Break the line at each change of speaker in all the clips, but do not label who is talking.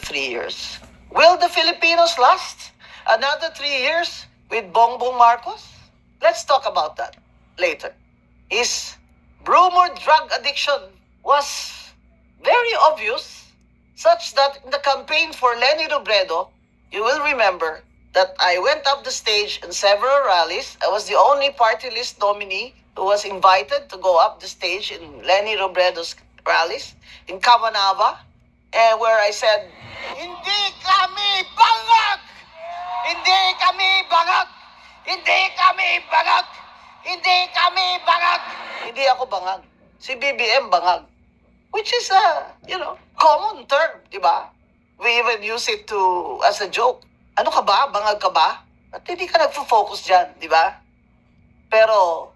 3 years. Will the Filipinos last another 3 years with Bongbong Marcos? Let's talk about that later. His rumored drug addiction was very obvious, such that in the campaign for Leni Robredo, you will remember that I went up the stage in several rallies. I was the only party list nominee who was invited to go up the stage in Leni Robredo's rallies in Cabanava, where I said, "Hindi kami bangag! Hindi kami bangag! Hindi kami bangag! Hindi kami bangag!" Hindi ako bangag. Si BBM bangag. Which is a, common term, di ba? We even use it as a joke. Ano ka ba? Bangag ka ba? At hindi ka nagfo-focus dyan, di ba? Pero,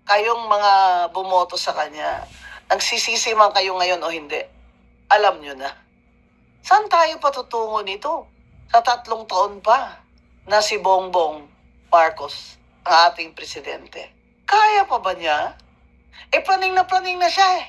kayong mga bumoto sa kanya, nagsisisi man kayo ngayon o hindi, alam nyo na. Saan tayo patutungo nito? Sa 3 taon pa na si Bongbong Marcos, ang ating presidente. Kaya pa ba niya? Praning na siya eh.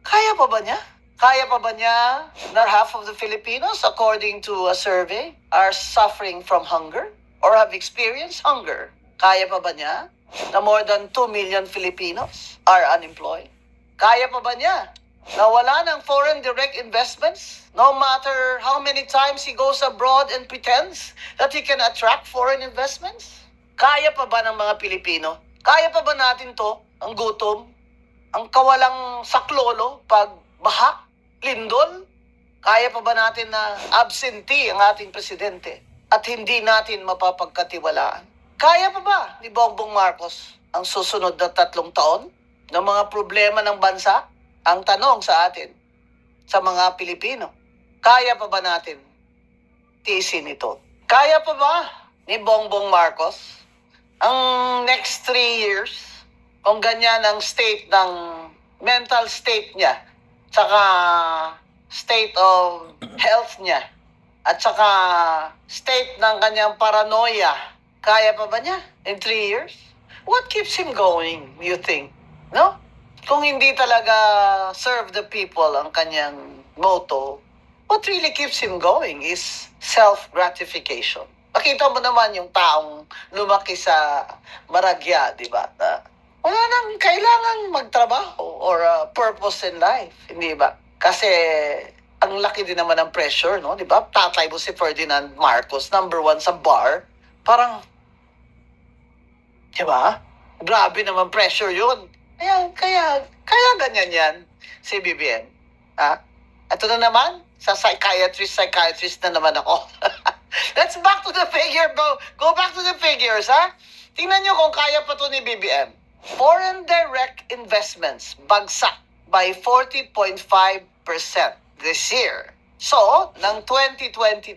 Kaya pa ba niya? Kaya pa ba niya na half of the Filipinos, according to a survey, are suffering from hunger or have experienced hunger? Kaya pa ba niya na more than 2 million Filipinos are unemployed? Kaya pa ba niya na wala ng foreign direct investments, no matter how many times he goes abroad and pretends that he can attract foreign investments? Kaya pa ba ng mga Pilipino? Kaya pa ba natin to, ang gutom, ang kawalang saklolo pag baha, lindol? Kaya pa ba natin na absentee ang ating presidente at hindi natin mapapagkatiwalaan? Kaya pa ba ni Bongbong Marcos ang susunod na 3 taon ng mga problema ng bansa? Ang tanong sa atin, sa mga Pilipino, kaya pa ba natin tiisin ito? Kaya pa ba ni Bongbong Marcos ang next 3 years, kung ganyan ang state ng mental state niya, tsaka state of health niya, at saka state ng kanyang paranoia, kaya pa ba niya in 3 years? What keeps him going, you think? No? Kung hindi talaga serve the people ang kanyang motto, what really keeps him going is self-gratification. Makita mo naman yung taong lumaki sa Maragya, di ba? Wala nang kailangang magtrabaho or purpose in life, hindi ba? Kasi ang laki din naman ng pressure, no? Di ba? Tatay mo si Ferdinand Marcos, number 1 sa bar. Parang, di ba? Grabe naman pressure yun. Kaya ganyan yan, si BBM. Ito na naman, sa psychiatrist na naman ako. Let's back to the figure, bro. Go back to the figures, ha? Tingnan nyo kung kaya pa to ni BBM. Foreign direct investments bagsak by 40.5% this year. So, ng 2022,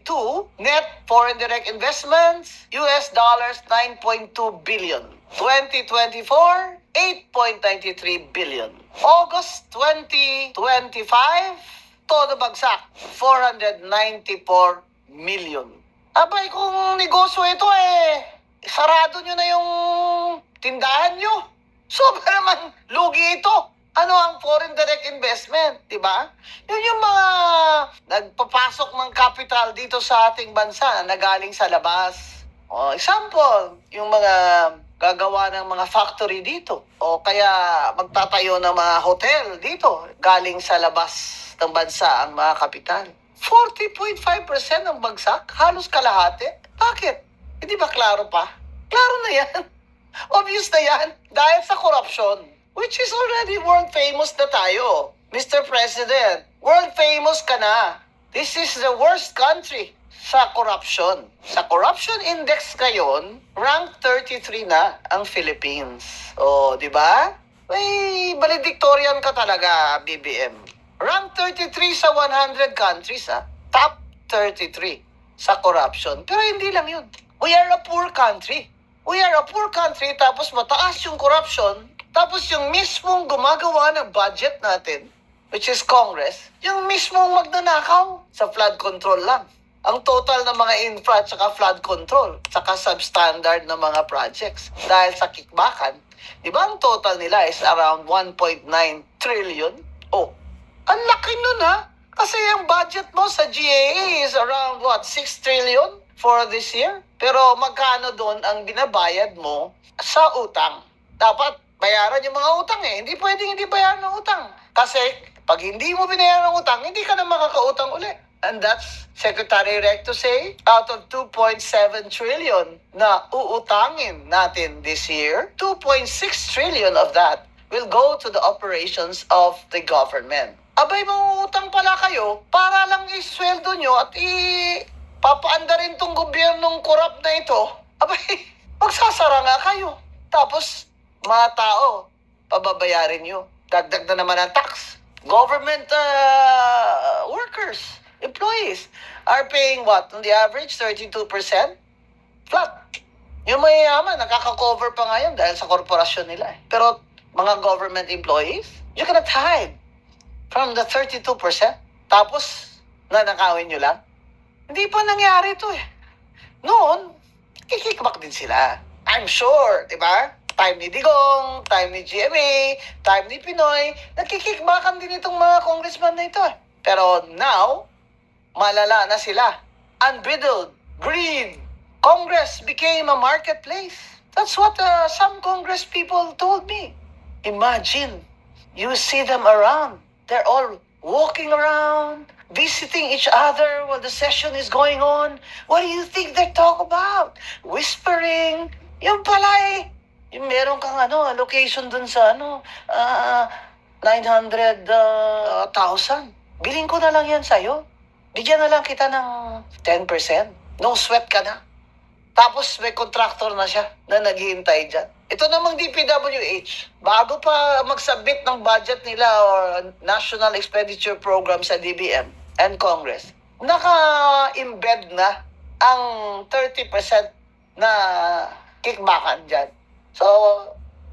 net foreign direct investments, US dollars 9.2 billion. 2024, 8.93 billion. August 2025, todo bagsak, 494 million. Abay, kung negosyo ito sarado nyo na yung tindahan nyo. Sobra naman lugi ito. Ano ang foreign direct investment, di ba? Yun yung mga nagpapasok ng capital dito sa ating bansa na galing sa labas. Example, yung mga gagawa ng mga factory dito. O kaya magtatayo ng mga hotel dito galing sa labas ng bansa ang mga kapital. 40.5% ang bagsak, halos kalahati. Bakit? Hindi ba klaro pa? Klaro na yan. Obvious na yan. Dahil sa corruption, which is already world famous na tayo. Mr. President, world famous ka na. This is the worst country sa corruption. Sa corruption index ngayon, rank 33 na ang Philippines. O, di ba? May valedictorian ka talaga, BBM. Rank 33 sa 100 countries, Top 33 sa corruption. Pero hindi lang yun. We are a poor country. We are a poor country, tapos mataas yung corruption, tapos yung mismong gumagawa ng budget natin, which is Congress, yung mismong magnanakaw sa flood control lang. Ang total ng mga infra at saka flood control, saka substandard na mga projects, dahil sa kickbackan, di ba ang total nila is around 1.9 trillion? Oh, ang laki nun Kasi ang budget mo sa GAA is around, what, 6 trillion for this year? Pero magkano doon ang binabayad mo sa utang? Dapat bayaran yung mga utang eh. Hindi pwedeng hindi bayaran ng utang. Kasi pag hindi mo binayaran ng utang, hindi ka na makakautang uli. And that's Secretary Recto say, out of 2.7 trillion na uutangin natin this year, 2.6 trillion of that will go to the operations of the government. Abay, mangungutang pala kayo para lang isweldo nyo at papaanda rin tong gobyernong korap na ito. Abay, magsasara nga kayo. Tapos, mga tao, pababayarin nyo. Dagdag na naman ang tax. Government workers, employees, are paying what? On the average, 32% flat. Yung mayayaman, nakaka-cover pa ngayon dahil sa korporasyon nila. Pero mga government employees, you cannot hide from the 32%. Tapos, nanakawin nyo lang. Hindi pa nangyari ito eh. Noon, kikickback din sila. I'm sure, di ba? Time ni Digong, time ni GMA, time ni Pinoy, nagkikickbackan din itong mga congressman na ito eh. Pero now, malala na sila. Unbridled greed. Congress became a marketplace. That's what some Congress people told me. Imagine, you see them around. They're all walking around, visiting each other while the session is going on. What do you think they talk about? Whispering. Yung pala eh. Yung meron kang allocation dun sa 900,000. Biling ko na lang yan sa'yo. Bigyan na lang kita ng 10%. No sweat ka na. Tapos may contractor na siya na naghihintay dyan. Ito namang DPWH, bago pa mag-submit ng budget nila or National Expenditure Program sa DBM and Congress, naka-embed na ang 30% na kickbackan dyan. So,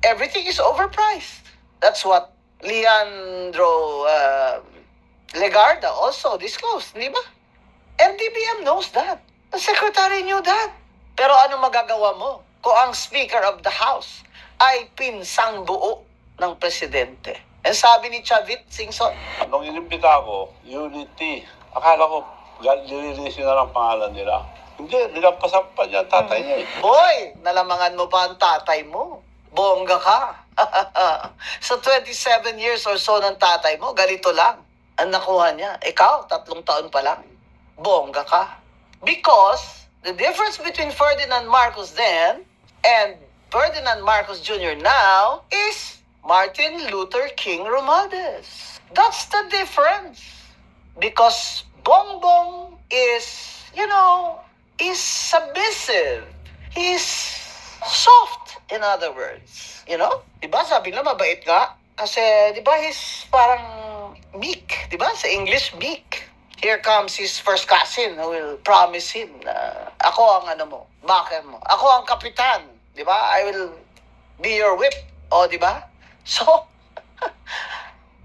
everything is overpriced. That's what Leandro Legarda also disclosed, di ba? And DBM knows that. The secretary knew that. Pero ano magagawa mo kung ang Speaker of the House ay pinsang buo ng presidente? And sabi ni Chavit Singson,
nung inimbita ako, Unity, akala ko nililisin na lang pangalan nila. Hindi, nilampasan pa niya ang tatay niya eh.
boy, nalamangan mo pa ang tatay mo. Bongga ka. So 27 years or so ng tatay mo, ganito lang ang nakuha niya. Ikaw, 3 taon pa lang. Bongga ka. Because the difference between Ferdinand Marcos then and Ferdinand Marcos Jr. now is Martin Luther King Romualdez. That's the difference. Because Bongbong is, is submissive. He's soft, in other words. Diba sabi na mabait nga? Kasi, diba, he's parang meek. Diba? Sa English, meek. Here comes his first cousin who will promise him na ako ang backer mo. Ako ang kapitan, di ba? I will be your whip. O, di ba? So,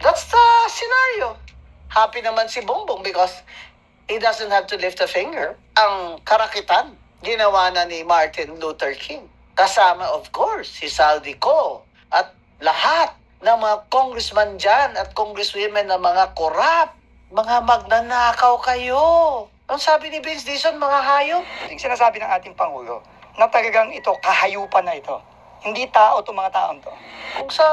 that's the scenario. Happy naman si Bongbong because he doesn't have to lift a finger. Ang karakitan, ginawa na ni Martin Luther King. Kasama, of course, si Saldi Co. At lahat ng mga congressman dyan at congresswomen na mga korap. Mga magnanakaw kayo. Ang sabi ni Vince Dizon, mga hayop.
Yung sinasabi ng ating Pangulo, na talagang ito, kahayupan na ito. Hindi tao itong mga taon to.
Kung sa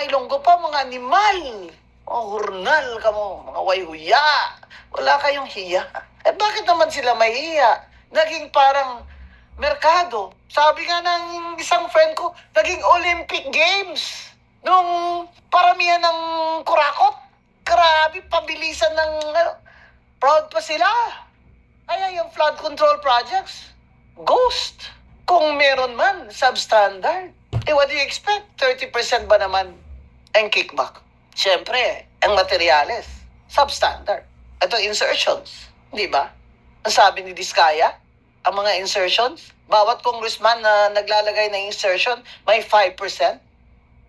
Ilonggo pa, mga animal. Mga hurnal ka mo, mga wayhuya. Wala kayong hiya. Bakit naman sila mahiya? Naging parang merkado. Sabi nga ng isang friend ko, naging Olympic Games. Nung paramihan ng kurakot. Grabe, pabilisan ng proud pa sila. Kaya yung flood control projects, ghost. Kung meron man, substandard. What do you expect? 30% ba naman ang kickback? Siyempre, ang materyales, substandard. Ito, insertions. Di ba? Ang sabi ni Diskaya, ang mga insertions, bawat congressman na naglalagay ng insertion, may 5%.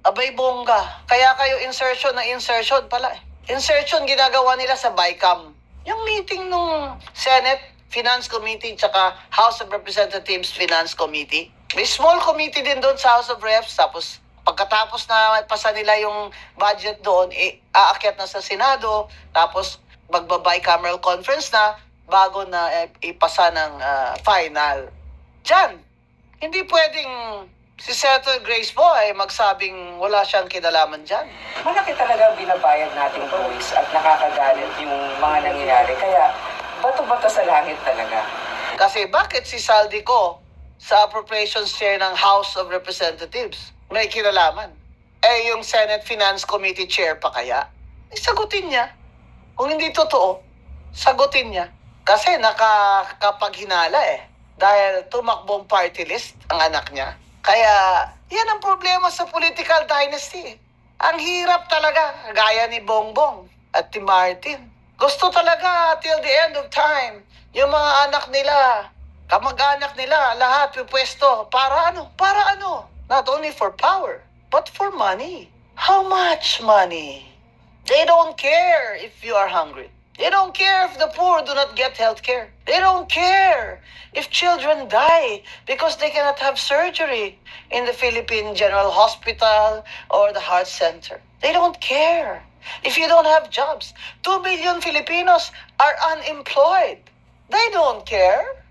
Abay, bongga. Kaya kayo insertion na insertion pala eh. Insertion ginagawa nila sa BICAM. Yung meeting nung Senate Finance Committee tsaka House of Representatives Finance Committee. May small committee din doon sa House of Reps. Tapos pagkatapos na pasa nila yung budget doon, aakyat na sa Senado. Tapos magba-bicameral conference na bago na ipasa ng final. Diyan, hindi pwedeng si Senator Grace Poe ay magsabing wala siyang kinalaman dyan.
Malaki talaga ang binabayad nating buwis at nakakagalit yung mga nangyayari. Kaya bato-bato sa langit talaga.
Kasi bakit si Saldico sa Appropriations Chair ng House of Representatives may kinalaman? Eh, yung Senate Finance Committee Chair pa kaya? Sagutin niya. Kung hindi totoo, sagutin niya. Kasi nakakapaghinala dahil tumakbong party list ang anak niya. Kaya, yan ang problema sa political dynasty. Ang hirap talaga, gaya ni Bongbong at ni Martin. Gusto talaga till the end of time, yung mga anak nila, kamag-anak nila, lahat pwesto. Para ano? Para ano? Not only for power, but for money. How much money? They don't care if you are hungry. They don't care if the poor do not get health care. They don't care if children die because they cannot have surgery in the Philippine General Hospital or the Heart Center. They don't care if you don't have jobs. 2 million Filipinos are unemployed. They don't care.